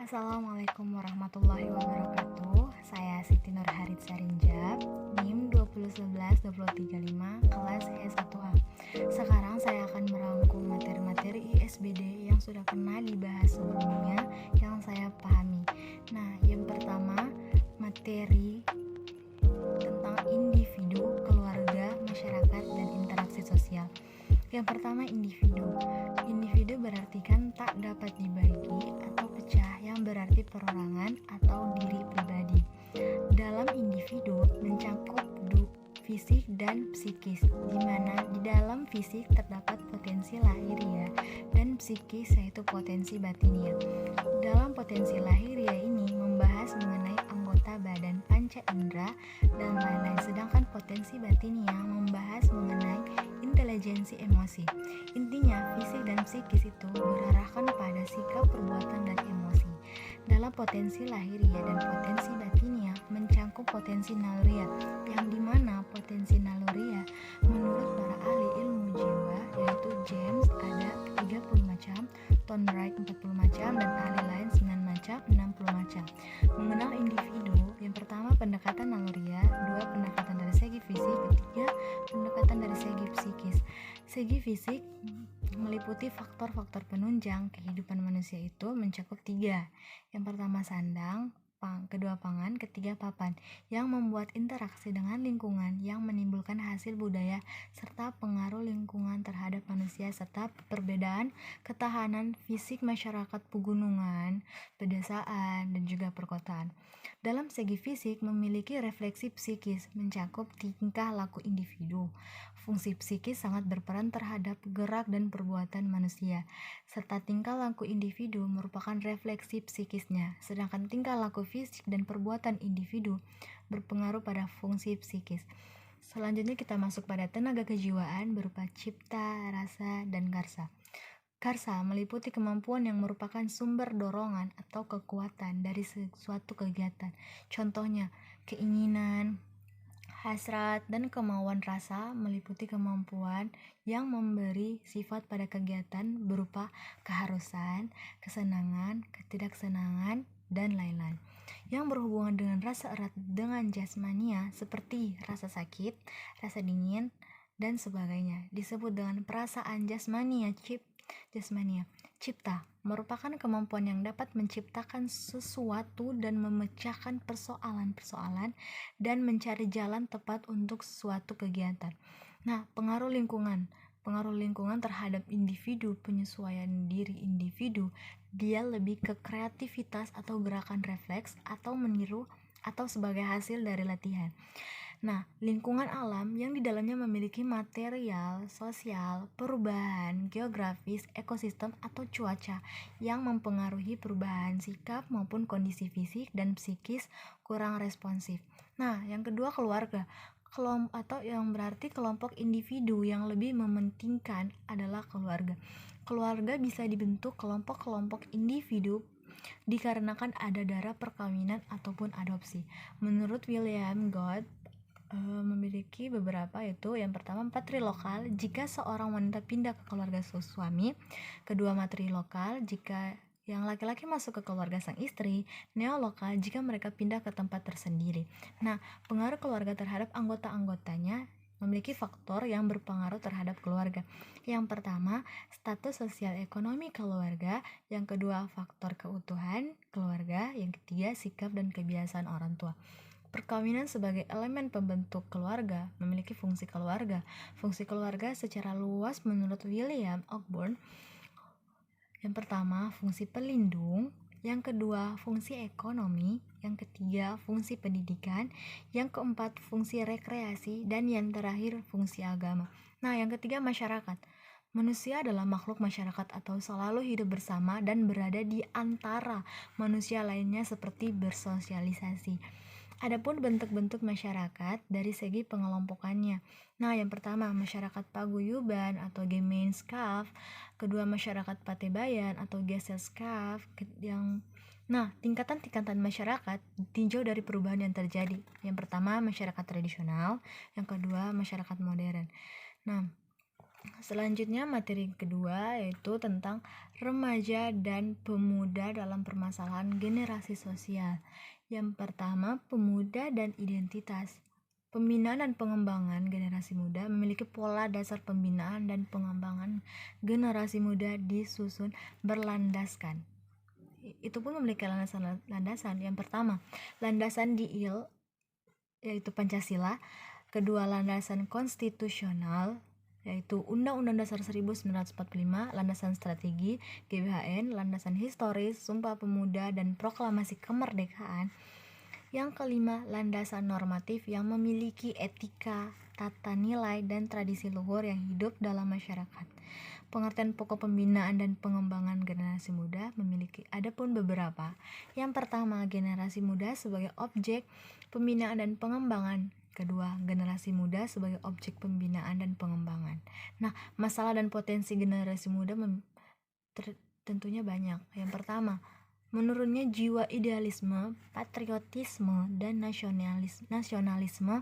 Assalamualaikum warahmatullahi wabarakatuh. Saya Siti Nurharit Sarinjab, NIM 2011235, kelas E1A. Sekarang saya akan merangkum materi-materi ISBD yang sudah pernah dibahas sebelumnya yang saya pahami. Nah, yang pertama, materi tentang individu, keluarga, masyarakat, dan interaksi sosial. Yang pertama, individu. Individu berarti kan tak dapat dibagi atau pecah, yang berarti perorangan atau diri pribadi. Dalam individu mencakup fisik dan psikis, di mana di dalam fisik terdapat potensi lahiria dan psikis yaitu potensi batinia. Dalam potensi lahiria ini membahas mengenai anggota badan panca indera dan lain-lain, sedangkan potensi batinia membahas mengenai intelijensi emosi. Intinya, fisik dan psikis itu berarahkan pada sikap, perbuatan, dan emosi. Dalam potensi lahiria dan potensi batinia mencakup potensi naluriah, yang dimana potensi naluriah menurut para ahli ilmu jiwa yaitu James ada 30 macam, Thorndike 40 macam, dan ahli lain 9 macam, 60 macam. Mengenal individu, yang pertama pendekatan naluriah, dua pendekatan dari segi fisik, ketiga pendekatan dari segi psikis. Segi fisik meliputi faktor-faktor penunjang kehidupan manusia itu mencakup tiga. Yang pertama sandang, kedua pangan, ketiga papan, yang membuat interaksi dengan lingkungan yang menimbulkan hasil budaya serta pengaruh lingkungan terhadap manusia serta perbedaan ketahanan fisik masyarakat pegunungan, pedesaan, dan juga perkotaan. Dalam segi fisik memiliki refleksi psikis mencakup tingkah laku individu. Fungsi psikis sangat berperan terhadap gerak dan perbuatan manusia, serta tingkah laku individu merupakan refleksi psikisnya, sedangkan tingkah laku fisik dan perbuatan individu berpengaruh pada fungsi psikis. Selanjutnya kita masuk pada tenaga kejiwaan berupa cipta, rasa, dan karsa. Karsa meliputi kemampuan yang merupakan sumber dorongan atau kekuatan dari suatu kegiatan. Contohnya, keinginan, hasrat, dan kemauan. Rasa meliputi kemampuan yang memberi sifat pada kegiatan berupa keharusan, kesenangan, ketidaksenangan, dan lain-lain. Yang berhubungan dengan rasa erat dengan jasmania seperti rasa sakit, rasa dingin, dan sebagainya disebut dengan perasaan jasmania. Cipta merupakan kemampuan yang dapat menciptakan sesuatu dan memecahkan persoalan-persoalan dan mencari jalan tepat untuk suatu kegiatan. Nah, pengaruh lingkungan terhadap individu, penyesuaian diri individu, dia lebih ke kreativitas atau gerakan refleks atau meniru atau sebagai hasil dari latihan. Nah, lingkungan alam yang di dalamnya memiliki material, sosial, perubahan, geografis, ekosistem atau cuaca yang mempengaruhi perubahan sikap maupun kondisi fisik dan psikis kurang responsif. Nah, yang kedua keluarga. Atau yang berarti kelompok individu yang lebih mementingkan adalah keluarga. Keluarga bisa dibentuk kelompok-kelompok individu dikarenakan ada darah perkawinan ataupun adopsi. Menurut William Goode, memiliki beberapa, yaitu yang pertama patrilokal jika seorang wanita pindah ke keluarga suami, kedua matrilokal jika yang laki-laki masuk ke keluarga sang istri, neolokal jika mereka pindah ke tempat tersendiri. Nah, pengaruh keluarga terhadap anggota-anggotanya memiliki faktor yang berpengaruh terhadap keluarga. Yang pertama, status sosial ekonomi keluarga, yang kedua faktor keutuhan keluarga, yang ketiga sikap dan kebiasaan orang tua. Perkawinan sebagai elemen pembentuk keluarga memiliki fungsi keluarga. Fungsi keluarga secara luas menurut William Ogburn, yang pertama fungsi pelindung, yang kedua fungsi ekonomi, yang ketiga fungsi pendidikan, yang keempat fungsi rekreasi, dan yang terakhir fungsi agama. Nah, yang ketiga masyarakat. Manusia adalah makhluk masyarakat atau selalu hidup bersama dan berada di antara manusia lainnya seperti bersosialisasi. Adapun bentuk-bentuk masyarakat dari segi pengelompokannya. Nah, yang pertama masyarakat paguyuban atau Gemeinschaft, kedua masyarakat patebayan atau Gesellschaft. Tingkatan-tingkatan masyarakat ditinjau dari perubahan yang terjadi. Yang pertama masyarakat tradisional, yang kedua masyarakat modern. Nah, Selanjutnya materi kedua yaitu tentang remaja dan pemuda dalam permasalahan generasi sosial. Yang pertama, pemuda dan identitas. Pembinaan dan pengembangan generasi muda memiliki pola dasar pembinaan dan pengembangan generasi muda disusun berlandaskan. Itu pun memiliki landasan. Yang pertama, landasan DIL yaitu Pancasila. Kedua, landasan konstitusional yaitu Undang-Undang Dasar 1945, landasan strategi GBHN, landasan historis Sumpah Pemuda dan Proklamasi Kemerdekaan. Yang kelima, landasan normatif yang memiliki etika, tata nilai, dan tradisi luhur yang hidup dalam masyarakat. Pengertian pokok pembinaan dan pengembangan generasi muda memiliki adapun beberapa. Yang pertama, generasi muda sebagai objek pembinaan dan pengembangan. Kedua, generasi muda sebagai objek pembinaan dan pengembangan. Nah, masalah dan potensi generasi muda tentunya banyak. Yang pertama, menurunnya jiwa idealisme, patriotisme, dan nasionalisme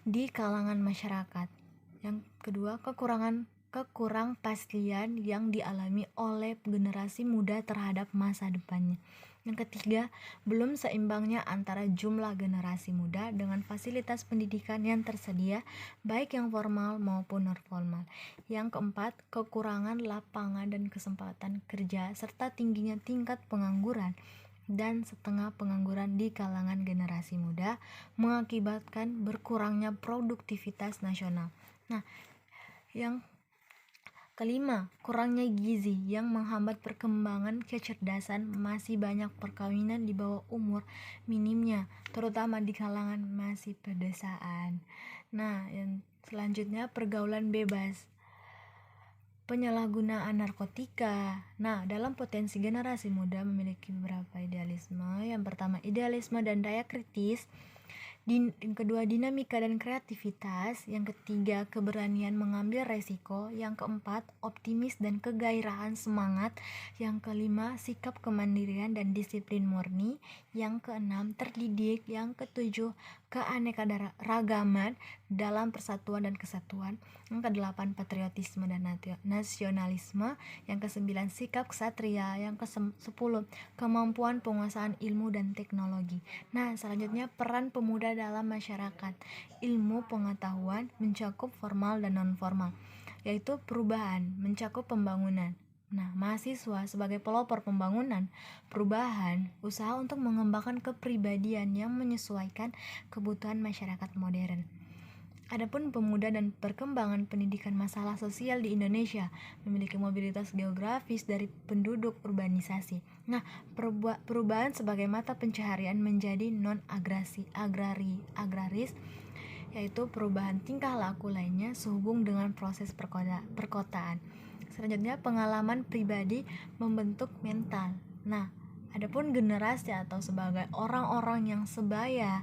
di kalangan masyarakat. Yang kedua, kekurang pastian yang dialami oleh generasi muda terhadap masa depannya. Yang ketiga, belum seimbangnya antara jumlah generasi muda dengan fasilitas pendidikan yang tersedia, baik yang formal maupun non-formal. Yang keempat, kekurangan lapangan dan kesempatan kerja serta tingginya tingkat pengangguran dan setengah pengangguran di kalangan generasi muda mengakibatkan berkurangnya produktivitas nasional. Nah, yang kelima, kurangnya gizi yang menghambat perkembangan kecerdasan, masih banyak perkawinan di bawah umur minimnya, terutama di kalangan masih pedesaan. Nah, yang selanjutnya pergaulan bebas, penyalahgunaan narkotika. Nah, dalam potensi generasi muda memiliki beberapa idealisme. Yang pertama, idealisme dan daya kritis. Yang kedua, dinamika dan kreativitas. Yang ketiga, keberanian mengambil resiko. Yang keempat, optimis dan kegairahan semangat. Yang kelima, sikap kemandirian dan disiplin murni. Yang keenam, terdidik. Yang ketujuh, keanekaragaman dalam persatuan dan kesatuan. Yang kedelapan, patriotisme dan nasionalisme. Yang kesembilan, sikap ksatria. Yang kesepuluh, kemampuan penguasaan ilmu dan teknologi. Nah, selanjutnya peran pemuda dalam masyarakat. Ilmu pengetahuan mencakup formal dan non-formal, yaitu perubahan mencakup pembangunan. Nah, mahasiswa sebagai pelopor pembangunan, perubahan, usaha untuk mengembangkan kepribadian yang menyesuaikan kebutuhan masyarakat modern. Adapun pemuda dan perkembangan pendidikan, masalah sosial di Indonesia memiliki mobilitas geografis dari penduduk urbanisasi. Nah, perubahan sebagai mata pencaharian menjadi agraris, yaitu perubahan tingkah laku lainnya sehubung dengan proses perkotaan. Selanjutnya, pengalaman pribadi membentuk mental. Nah, adapun generasi atau sebagai orang-orang yang sebaya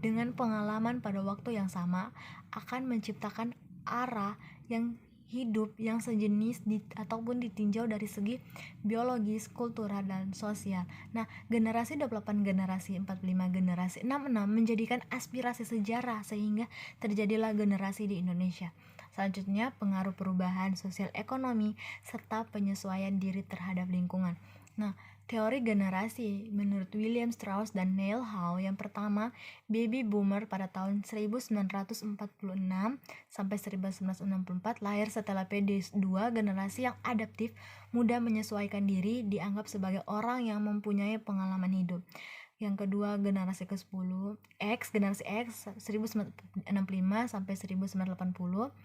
dengan pengalaman pada waktu yang sama akan menciptakan arah yang hidup yang sejenis ataupun ditinjau dari segi biologis, kultural, dan sosial. Nah, generasi 28 generasi 45 generasi 66 menjadikan aspirasi sejarah sehingga terjadilah generasi di Indonesia. Selanjutnya, pengaruh perubahan sosial ekonomi serta penyesuaian diri terhadap lingkungan. Nah, teori generasi menurut William Strauss dan Neil Howe. Yang pertama, baby boomer pada tahun 1946 sampai 1964 lahir setelah PD2, generasi yang adaptif, mudah menyesuaikan diri, dianggap sebagai orang yang mempunyai pengalaman hidup. Yang kedua, generasi ke-10 generasi X 1965 sampai 1980,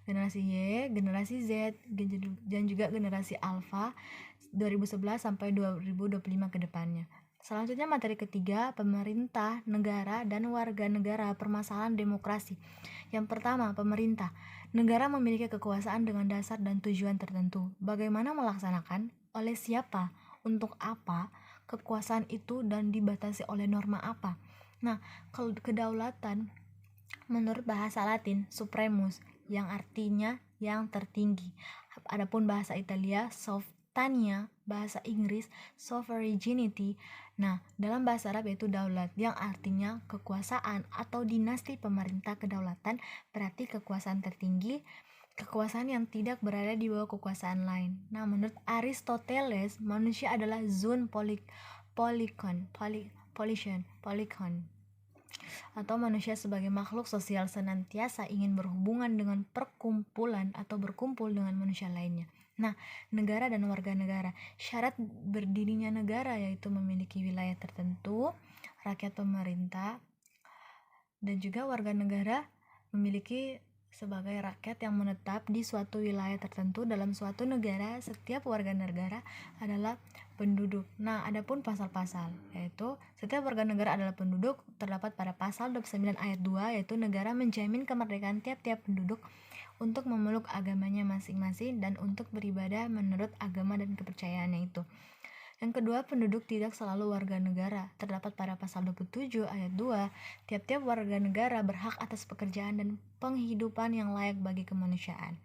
generasi Y, generasi Z, dan juga generasi Alpha 2011 sampai 2025 ke depannya. Selanjutnya materi ketiga, pemerintah, negara, dan warga negara, permasalahan demokrasi. Yang pertama, pemerintah. Negara memiliki kekuasaan dengan dasar dan tujuan tertentu. Bagaimana melaksanakan? Oleh siapa? Untuk apa? Kekuasaan itu dan dibatasi oleh norma apa? Nah, kedaulatan menurut bahasa Latin supremus, yang artinya yang tertinggi. Adapun bahasa Italia sultania, bahasa Inggris sovereignty. Nah, dalam bahasa Arab yaitu daulat, yang artinya kekuasaan atau dinasti pemerintah kedaulatan, berarti kekuasaan tertinggi, kekuasaan yang tidak berada di bawah kekuasaan lain. Nah, menurut Aristoteles, manusia adalah polikon, atau manusia sebagai makhluk sosial senantiasa ingin berhubungan dengan perkumpulan atau berkumpul dengan manusia lainnya. Nah, negara dan warga negara. Syarat berdirinya negara yaitu memiliki wilayah tertentu, rakyat pemerintah, dan juga warga negara memiliki sebagai rakyat yang menetap di suatu wilayah tertentu dalam suatu negara. Setiap warga negara adalah penduduk. Nah, adapun pasal-pasal, yaitu setiap warga negara adalah penduduk, terdapat pada pasal 29 ayat 2, yaitu negara menjamin kemerdekaan tiap-tiap penduduk untuk memeluk agamanya masing-masing dan untuk beribadah menurut agama dan kepercayaannya itu. Yang kedua, penduduk tidak selalu warga negara. Terdapat pada pasal 27 ayat 2, tiap-tiap warga negara berhak atas pekerjaan dan penghidupan yang layak bagi kemanusiaan.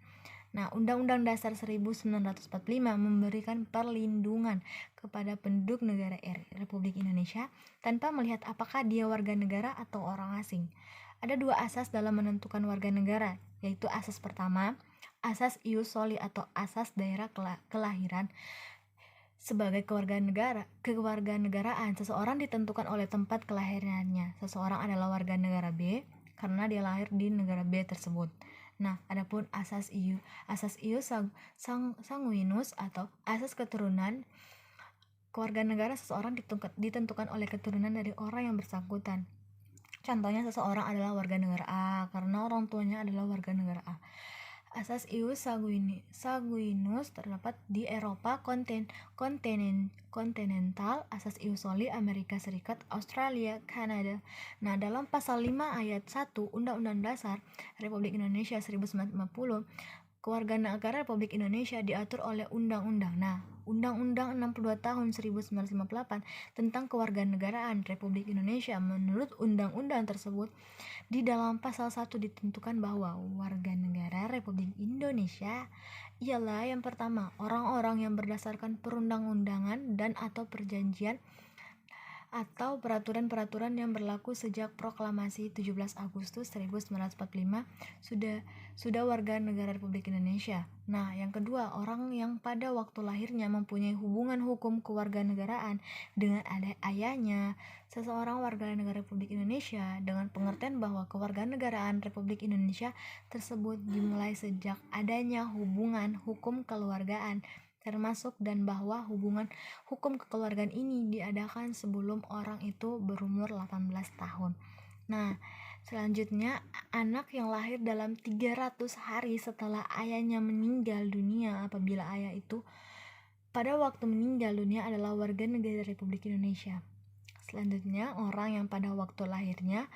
Nah, Undang-Undang Dasar 1945 memberikan perlindungan kepada penduduk negara Republik Indonesia tanpa melihat apakah dia warga negara atau orang asing. Ada dua asas dalam menentukan warga negara, yaitu asas pertama, asas ius soli atau asas daerah kelahiran. Sebagai kewarganegaraan, seseorang ditentukan oleh tempat kelahirannya. Seseorang adalah warga negara B karena dia lahir di negara B tersebut. Nah, adapun asas ius sanguinus atau asas keturunan, kewarganegaraan seseorang ditentukan oleh keturunan dari orang yang bersangkutan. Contohnya, seseorang adalah warga negara A karena orang tuanya adalah warga negara A. Asas ius sanguinus terdapat di Eropa kontinental, asas ius soli Amerika Serikat, Australia, Kanada. Nah, dalam pasal 5 ayat 1 Undang-Undang Dasar Republik Indonesia 1945, kewarganegaraan Republik Indonesia diatur oleh Undang-Undang. Nah, Undang-Undang 62 tahun 1958 tentang kewarganegaraan Republik Indonesia. Menurut undang-undang tersebut, di dalam pasal 1 ditentukan bahwa warga negara Republik Indonesia ialah yang pertama, orang-orang yang berdasarkan perundang-undangan dan atau perjanjian atau peraturan-peraturan yang berlaku sejak proklamasi 17 Agustus 1945 sudah warga negara Republik Indonesia. Nah, yang kedua, orang yang pada waktu lahirnya mempunyai hubungan hukum kewarganegaraan dengan ayahnya. Seseorang warga negara Republik Indonesia dengan pengertian bahwa kewarganegaraan Republik Indonesia tersebut dimulai sejak adanya hubungan hukum keluargaan termasuk dan bahwa hubungan hukum kekeluargaan ini diadakan sebelum orang itu berumur 18 tahun. Nah, selanjutnya, anak yang lahir dalam 300 hari setelah ayahnya meninggal dunia apabila ayah itu pada waktu meninggal dunia adalah warga negara Republik Indonesia. Selanjutnya, orang yang pada waktu lahirnya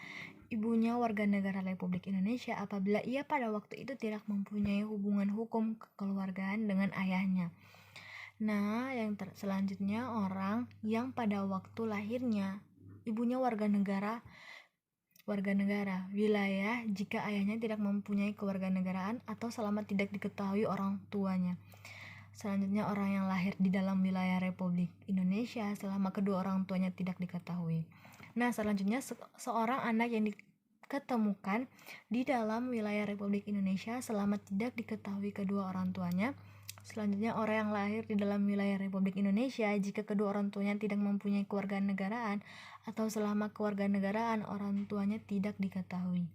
ibunya warga negara Republik Indonesia apabila ia pada waktu itu tidak mempunyai hubungan hukum kekeluargaan dengan ayahnya. Nah, yang selanjutnya, orang yang pada waktu lahirnya ibunya warga negara wilayah jika ayahnya tidak mempunyai kewarganegaraan atau selama tidak diketahui orang tuanya. Selanjutnya, orang yang lahir di dalam wilayah Republik Indonesia selama kedua orang tuanya tidak diketahui. Nah, selanjutnya, seorang anak yang diketemukan di dalam wilayah Republik Indonesia selama tidak diketahui kedua orang tuanya. Selanjutnya, orang yang lahir di dalam wilayah Republik Indonesia jika kedua orang tuanya tidak mempunyai kewarganegaraan atau selama kewarganegaraan orang tuanya tidak diketahui.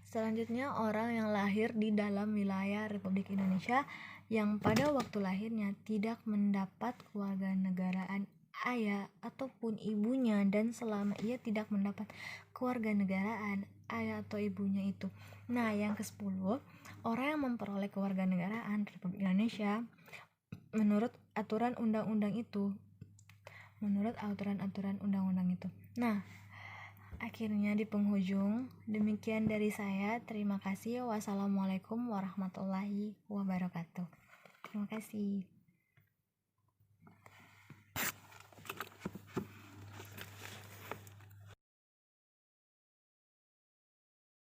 Selanjutnya, orang yang lahir di dalam wilayah Republik Indonesia yang pada waktu lahirnya tidak mendapat kewarganegaraan ayah ataupun ibunya dan selama ia tidak mendapat kewarganegaraan ayah atau ibunya itu. Nah, yang ke-10, orang yang memperoleh kewarganegaraan Republik Indonesia menurut aturan undang-undang itu. Nah, akhirnya di penghujung, demikian dari saya. Terima kasih. Wassalamualaikum warahmatullahi wabarakatuh. Terima kasih.